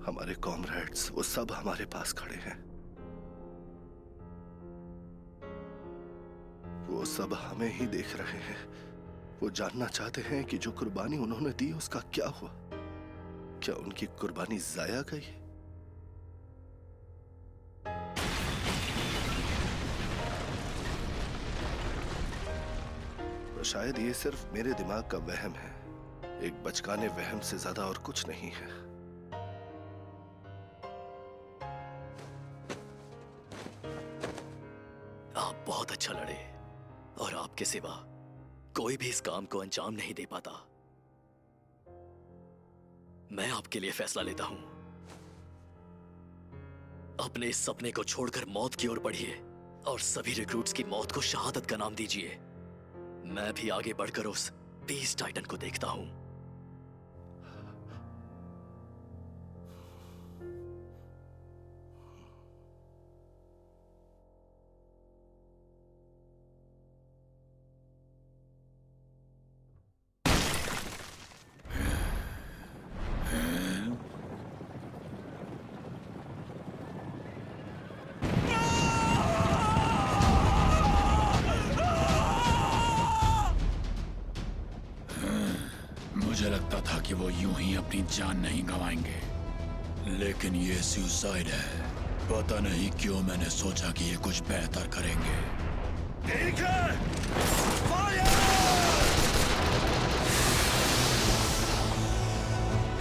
हमारे कॉमरेड्स वो सब हमारे पास खड़े हैं। वो सब हमें ही देख रहे हैं। वो जानना चाहते हैं कि जो कुर्बानी उन्होंने दी उसका क्या हुआ। क्या उनकी कुर्बानी जाया गई? तो शायद ये सिर्फ मेरे दिमाग का वहम है। एक बचकाने वहम से ज्यादा और कुछ नहीं है। आप बहुत अच्छा लड़े और आपके सिवा कोई भी इस काम को अंजाम नहीं दे पाता। मैं आपके लिए फैसला लेता हूं। अपने इस सपने को छोड़कर मौत की ओर बढ़िए और सभी रिक्रूट्स की मौत को शहादत का नाम दीजिए। मैं भी आगे बढ़कर उस बीस्ट टाइटन को देखता हूं। मुझे लगता था कि वो यूं ही अपनी जान नहीं गंवाएंगे, लेकिन ये सुसाइड है। पता नहीं क्यों मैंने सोचा कि ये कुछ बेहतर करेंगे। ठीक है, फायर!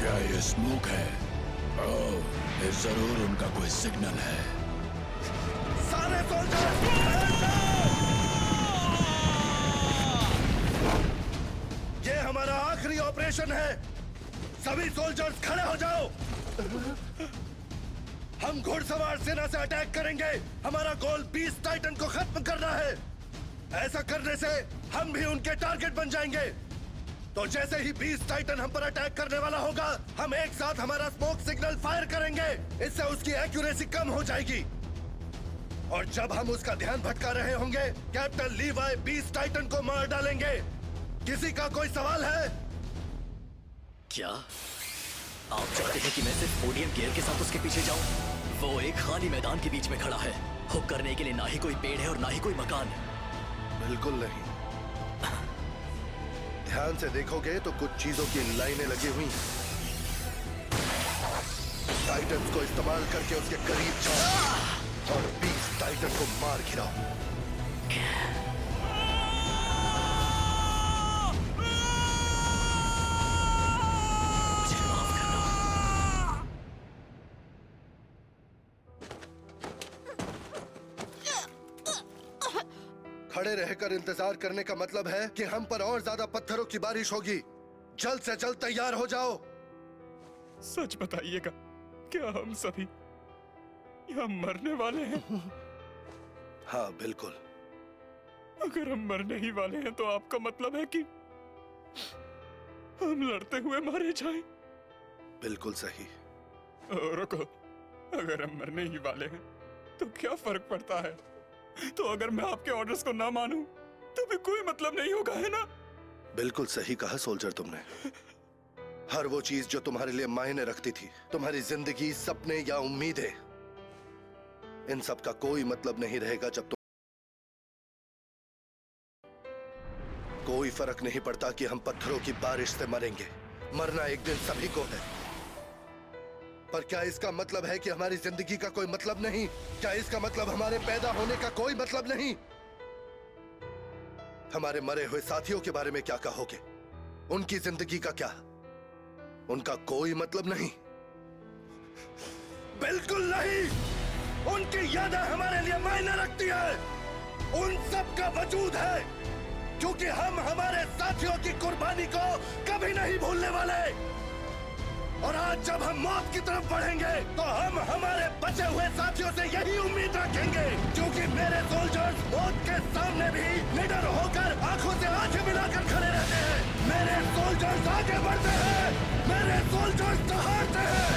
क्या ये स्मोक है? ओह, ये जरूर उनका कोई सिग्नल है। सारे सोल्जर्स ये हमारा आखिरी ऑपरेशन है। सभी सोल्जर्स खड़े हो जाओ। हम घुड़सवार सेना से अटैक करेंगे। हमारा गोल बीस्ट टाइटन को खत्म करना है। ऐसा करने से हम भी उनके टारगेट बन जाएंगे। तो जैसे ही बीस्ट टाइटन हम पर अटैक करने वाला होगा, हम एक साथ हमारा स्मोक सिग्नल फायर करेंगे। इससे उसकी एक्यूरेसी कम हो जाएगी। और जब हम उसका ध्यान भटका रहे होंगे, कैप्टन लीवाई बीस्ट टाइटन को मार डालेंगे। किसी का कोई सवाल है? क्या आप चाहते हैं कि मैं सिर्फ ओडियम गियर के साथ उसके पीछे जाऊं? वो एक खाली मैदान के बीच में खड़ा है। हुक करने के लिए ना ही कोई पेड़ है और ना ही कोई मकान। बिल्कुल नहीं। ध्यान से देखोगे तो कुछ चीजों की लाइनें लगी हुई हैं। टाइटन्स को इस्तेमाल करके उसके करीब जाओ और बीस्ट टाइटन को मार गिराओ। खड़े रहकर इंतजार करने का मतलब है कि हम पर और ज्यादा पत्थरों की बारिश होगी। जल्द से जल्द तैयार हो जाओ। सच बताइएगा, क्या हम सभी यहाँ मरने वाले हैं? हाँ बिल्कुल। अगर हम मरने ही वाले हैं तो आपका मतलब है कि हम लड़ते हुए मारे जाएं? बिल्कुल सही। रुको, अगर हम मरने ही वाले हैं तो क्या फर्क पड़ता है? तो अगर मैं आपके ऑर्डर्स को ना मानूं तो भी कोई मतलब नहीं होगा, है ना? बिल्कुल सही कहा सोल्जर तुमने। हर वो चीज जो तुम्हारे लिए मायने रखती थी, तुम्हारी जिंदगी, सपने या उम्मीदें, इन सब का कोई मतलब नहीं रहेगा जब तुम। कोई फर्क नहीं पड़ता कि हम पत्थरों की बारिश से मरेंगे। मरना एक दिन सभी को है। पर क्या इसका मतलब है कि हमारी जिंदगी का कोई मतलब नहीं? क्या इसका मतलब हमारे पैदा होने का कोई मतलब नहीं? हमारे मरे हुए साथियों के बारे में क्या कहोगे? उनकी जिंदगी का क्या? उनका कोई मतलब नहीं? बिल्कुल नहीं। उनकी यादें हमारे लिए मायने रखती है। उन सब का वजूद है, क्योंकि हम हमारे साथियों की कुर्बानी को कभी नहीं भूलने वाले। और आज जब हम मौत की तरफ बढ़ेंगे तो हम हमारे बचे हुए साथियों से यही उम्मीद रखेंगे, क्योंकि मेरे सोल्जर्स मौत के सामने भी निडर होकर आंखों से आंखें मिलाकर खड़े रहते हैं। मेरे सोल्जर्स आगे बढ़ते हैं, मेरे सोल्जर्स दहाड़ते हैं।